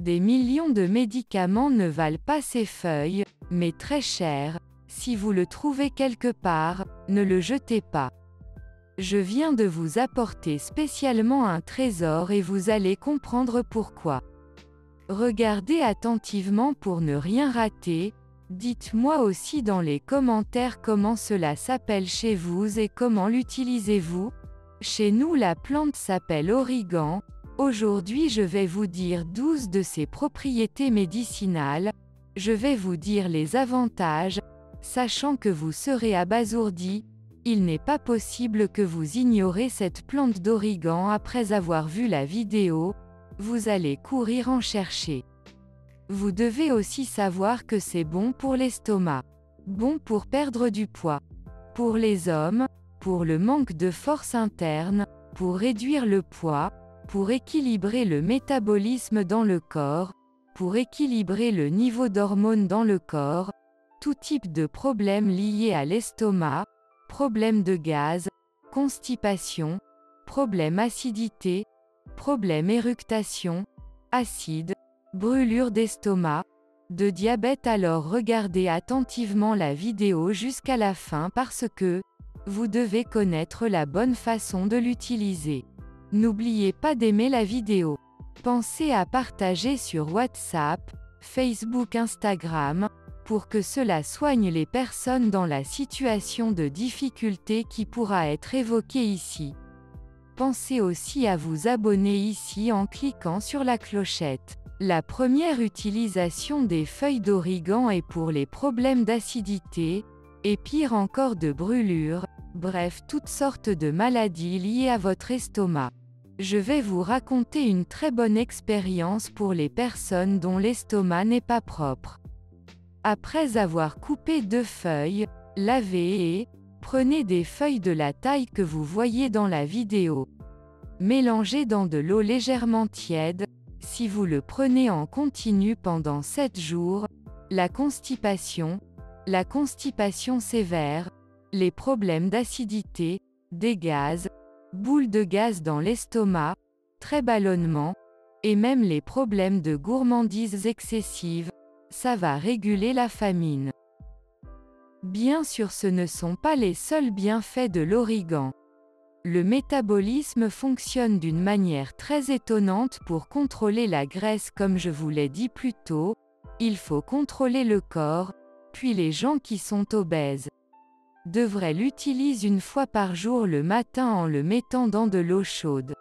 Des millions de médicaments ne valent pas ces feuilles, mais très cher. Si vous le trouvez quelque part, ne le jetez pas. Je viens de vous apporter spécialement un trésor et vous allez comprendre pourquoi. Regardez attentivement pour ne rien rater. Dites-moi aussi dans les commentaires comment cela s'appelle chez vous et comment l'utilisez-vous. Chez nous la plante s'appelle origan. Aujourd'hui je vais vous dire 12 de ses propriétés médicinales. Je vais vous dire les avantages, sachant que vous serez abasourdi. Il n'est pas possible que vous ignorez cette plante d'origan après avoir vu la vidéo. Vous allez courir en chercher. Vous devez aussi savoir que c'est bon pour l'estomac. Bon pour perdre du poids. Pour les hommes, pour le manque de force interne, pour réduire le poids, pour équilibrer le métabolisme dans le corps, pour équilibrer le niveau d'hormones dans le corps, tout type de problèmes liés à l'estomac, problèmes de gaz, constipation, problème acidité, problème éructation, acide, brûlure d'estomac, de diabète. Alors regardez attentivement la vidéo jusqu'à la fin parce que vous devez connaître la bonne façon de l'utiliser. N'oubliez pas d'aimer la vidéo. Pensez à partager sur WhatsApp, Facebook, Instagram, pour que cela soigne les personnes dans la situation de difficulté qui pourra être évoquée ici. Pensez aussi à vous abonner ici en cliquant sur la clochette. La première utilisation des feuilles d'origan est pour les problèmes d'acidité, et pire encore de brûlure, bref toutes sortes de maladies liées à votre estomac. Je vais vous raconter une très bonne expérience pour les personnes dont l'estomac n'est pas propre. Après avoir coupé 2 feuilles, lavez et prenez des feuilles de la taille que vous voyez dans la vidéo. Mélangez dans de l'eau légèrement tiède. Si vous le prenez en continu pendant 7 jours, la constipation sévère, les problèmes d'acidité, des gaz, boules de gaz dans l'estomac, très ballonnement, et même les problèmes de gourmandise excessive, ça va réguler la famine. Bien sûr, ce ne sont pas les seuls bienfaits de l'origan. Le métabolisme fonctionne d'une manière très étonnante pour contrôler la graisse comme je vous l'ai dit plus tôt. Il faut contrôler le corps, puis les gens qui sont obèses devraient l'utiliser 1 fois par jour le matin en le mettant dans de l'eau chaude.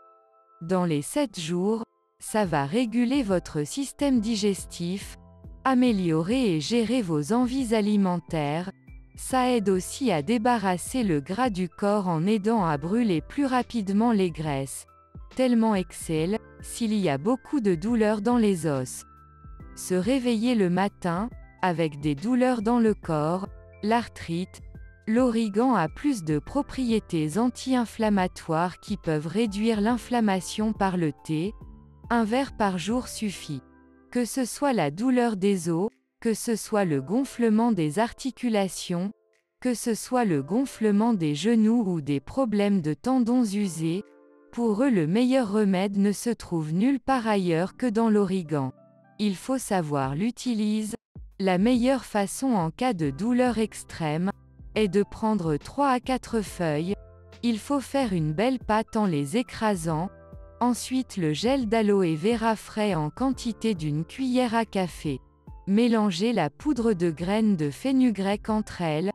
Dans les 7 jours, ça va réguler votre système digestif, améliorer et gérer vos envies alimentaires. Ça aide aussi à débarrasser le gras du corps en aidant à brûler plus rapidement les graisses. Tellement excelle, s'il y a beaucoup de douleurs dans les os. Se réveiller le matin, avec des douleurs dans le corps, l'arthrite, l'origan a plus de propriétés anti-inflammatoires qui peuvent réduire l'inflammation par le thé. 1 verre par jour suffit. Que ce soit la douleur des os, que ce soit le gonflement des articulations, que ce soit le gonflement des genoux ou des problèmes de tendons usés, pour eux le meilleur remède ne se trouve nulle part ailleurs que dans l'origan. Il faut savoir l'utiliser. La meilleure façon en cas de douleur extrême est de prendre 3 à 4 feuilles. Il faut faire une belle pâte en les écrasant. Ensuite le gel d'aloe vera frais en quantité d'1 cuillère à café. Mélangez la poudre de graines de fenugrec entre elles,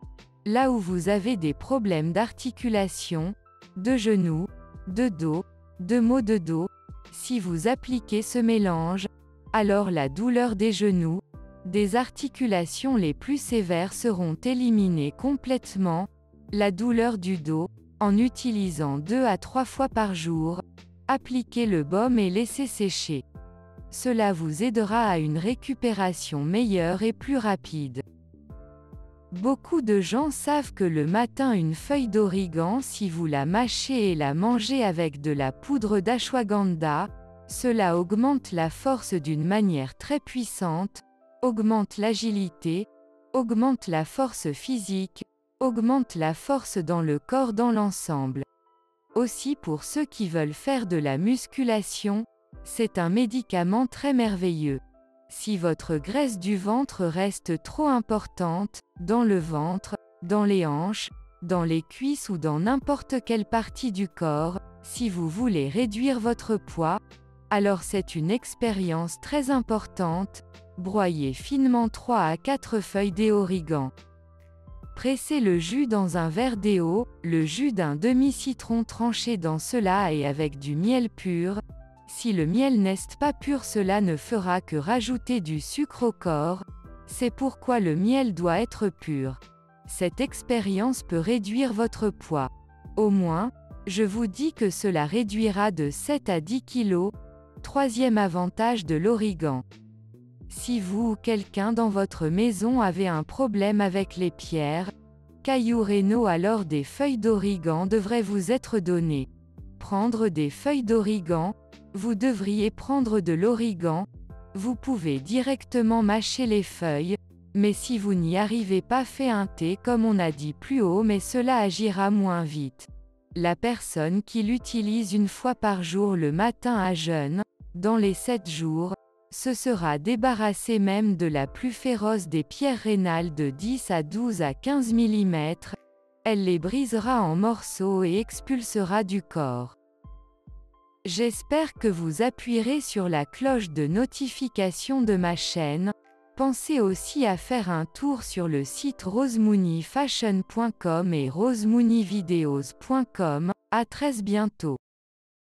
là où vous avez des problèmes d'articulation, de genoux, de dos, de maux de dos. Si vous appliquez ce mélange, alors la douleur des genoux, des articulations les plus sévères seront éliminées complètement. La douleur du dos, en utilisant 2 à 3 fois par jour, appliquez le baume et laissez sécher. Cela vous aidera à une récupération meilleure et plus rapide. Beaucoup de gens savent que le matin 1 feuille d'origan, si vous la mâchez et la mangez avec de la poudre d'ashwagandha, cela augmente la force d'une manière très puissante, augmente l'agilité, augmente la force physique, augmente la force dans le corps dans l'ensemble. Aussi pour ceux qui veulent faire de la musculation, C'est un médicament très merveilleux. Si votre graisse du ventre reste trop importante, dans le ventre, dans les hanches, dans les cuisses ou dans n'importe quelle partie du corps, si vous voulez réduire votre poids, alors c'est une expérience très importante. Broyez finement 3 à 4 feuilles d'origan. Pressez le jus dans un verre d'eau, le jus d'un demi-citron tranché dans cela et avec du miel pur. Si le miel n'est pas pur, cela ne fera que rajouter du sucre au corps. C'est pourquoi le miel doit être pur. Cette expérience peut réduire votre poids. Au moins, je vous dis que cela réduira de 7 à 10 kg. Troisième avantage de l'origan. Si vous ou quelqu'un dans votre maison avait un problème avec les pierres, cailloux rénaux, alors des feuilles d'origan devraient vous être données. Prendre des feuilles d'origan, vous devriez prendre de l'origan, vous pouvez directement mâcher les feuilles, mais si vous n'y arrivez pas, faites un thé comme on a dit plus haut, mais cela agira moins vite. La personne qui l'utilise une fois par jour le matin à jeûne, dans les 7 jours, se sera débarrassée même de la plus féroce des pierres rénales de 10 à 12 à 15 mm, elle les brisera en morceaux et expulsera du corps. J'espère que vous appuierez sur la cloche de notification de ma chaîne. Pensez aussi à faire un tour sur le site rosemooneyfashion.com et rosemooneyvideos.com. À très bientôt.